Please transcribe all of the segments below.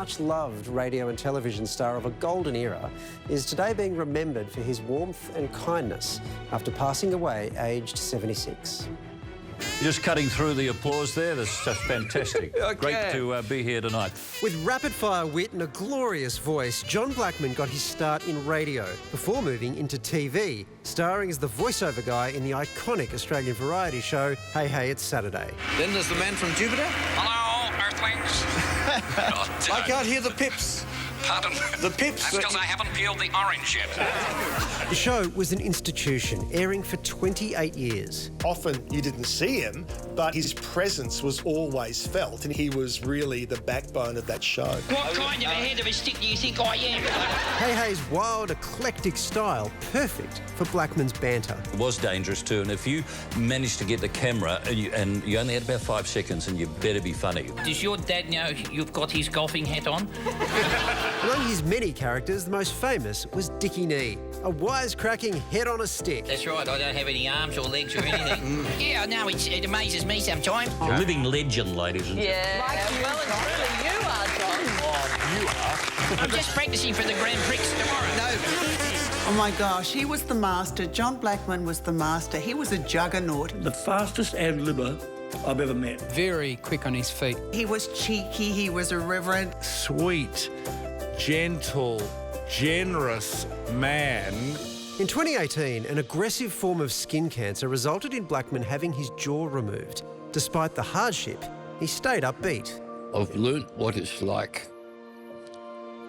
Much-loved radio and television star of a golden era is today being remembered for his warmth and kindness after passing away aged 76. Just cutting through the applause there. That's just fantastic. Okay. Great to be here tonight. With rapid-fire wit and a glorious voice, John Blackman got his start in radio before moving into TV, starring as the voiceover guy in the iconic Australian variety show Hey Hey It's Saturday. Then there's the man from Jupiter. Hello, Earthlings. I can't hear the pips. Pardon? The pips. That's because I haven't peeled the orange yet. The show was an institution, airing for 28 years. Often you didn't see him, but his presence was always felt, and he was really the backbone of that show. What kind of a head of a stick do you think I am? Hey Hey's wild, eclectic style, perfect for Blackman's banter. It was dangerous too, and if you managed to get the camera and you only had about 5 seconds and you better be funny. Does your dad know you've got his golfing hat on? Among his many characters, the most famous was Dickie Knee, a wisecracking head on a stick. That's right, I don't have any arms or legs or anything. Yeah, I know, it amazes me sometimes. A living legend, ladies and gentlemen. Yeah, well and truly you are, John. Oh, you are. I'm just practising for the Grand Prix tomorrow. No. Oh my gosh, he was the master. John Blackman was the master. He was a juggernaut. The fastest ad-libber I've ever met. Very quick on his feet. He was cheeky, he was irreverent. Sweet, gentle, generous man. In 2018, an aggressive form of skin cancer resulted in Blackman having his jaw removed. Despite the hardship, he stayed upbeat. I've learnt what it's like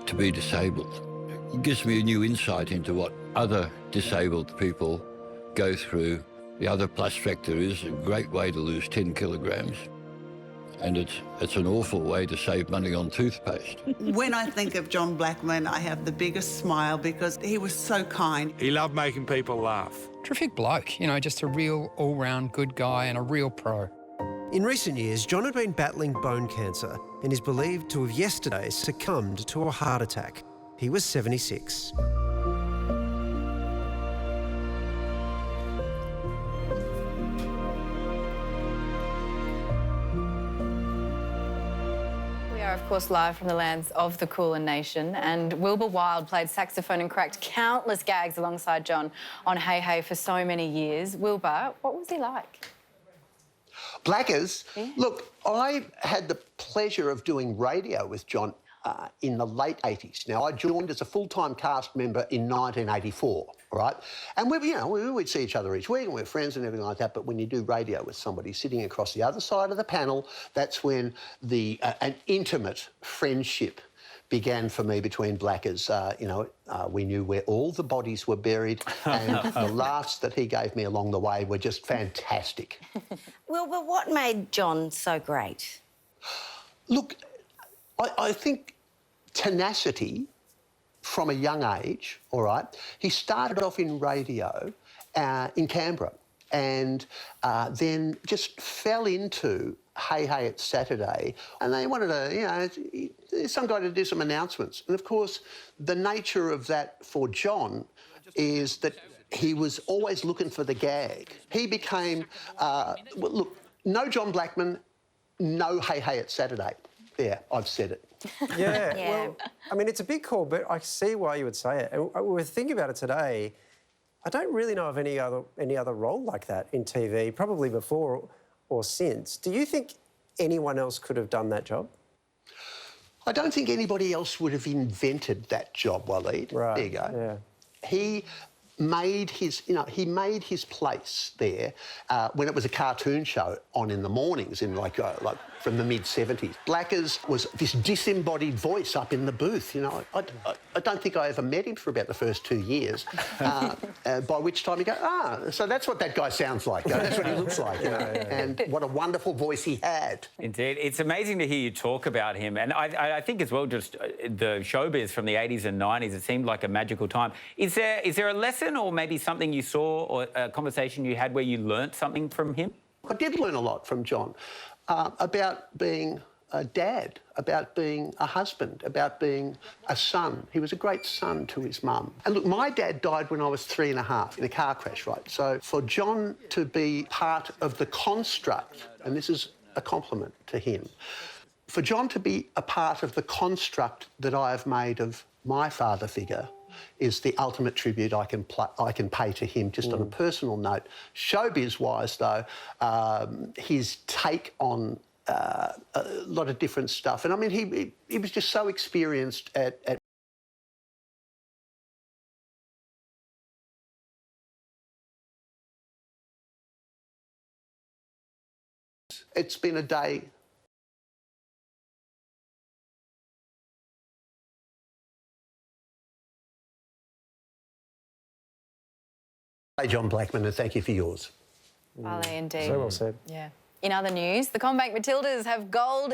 to be disabled. It gives me a new insight into what other disabled people go through. The other plus factor is a great way to lose 10 kilograms. And it's an awful way to save money on toothpaste. When I think of John Blackman, I have the biggest smile because he was so kind. He loved making people laugh. Terrific bloke, you know, just a real all-round good guy and a real pro. In recent years, John had been battling bone cancer and is believed to have yesterday succumbed to a heart attack. He was 76. We are, of course, live from the lands of the Kulin Nation, and Wilbur Wilde played saxophone and cracked countless gags alongside John on Hey Hey for so many years. Wilbur, what was he like? Blackers? Yeah. Look, I had the pleasure of doing radio with John in the late 80s. Now, I joined as a full-time cast member in 1984, all right? And we'd see each other each week and we were friends and everything like that, but when you do radio with somebody sitting across the other side of the panel, that's when an intimate friendship began for me between Blackers. We knew where all the bodies were buried, and the laughs that he gave me along the way were just fantastic. Wilbur, what made John so great? Look, I think tenacity from a young age, all right? He started off in radio in Canberra and then just fell into Hey Hey It's Saturday, and they wanted some guy to do some announcements. And, of course, the nature of that for John is that he was always looking for the gag. He became, look, no John Blackman, no Hey Hey It's Saturday. There, I've said it. Yeah, Yeah. well, I mean, it's a big call, but I see why you would say it. And we were thinking about it today. I don't really know of any other role like that in TV, probably before or since. Do you think anyone else could have done that job? I don't think anybody else would have invented that job, Wilde. Right. There you go. Yeah. He made his place there when it was a cartoon show on in the mornings in like from the mid-70s. Blackers was this disembodied voice up in the booth. I don't think I ever met him for about the first 2 years, by which time you go, so that's what that guy sounds like. That's what he looks like. And what a wonderful voice he had. Indeed. It's amazing to hear you talk about him. And I think as well, just the showbiz from the 80s and 90s, it seemed like a magical time. Is there a lesson or maybe something you saw or a conversation you had where you learnt something from him? I did learn a lot from John about being a dad, about being a husband, about being a son. He was a great son to his mum. And look, my dad died when I was 3.5 in a car crash, right? So for John to be part of the construct, and this is a compliment to him, For John to be a part of the construct that I have made of my father figure is the ultimate tribute I can pay to him, just on a personal note. Showbiz-wise, though, his take on a lot of different stuff, and I mean, he was just so experienced at It's been a day. Hey, John Blackman, and thank you for yours. Wilde, indeed. So well said. Yeah. In other news, the Combank Matildas have gold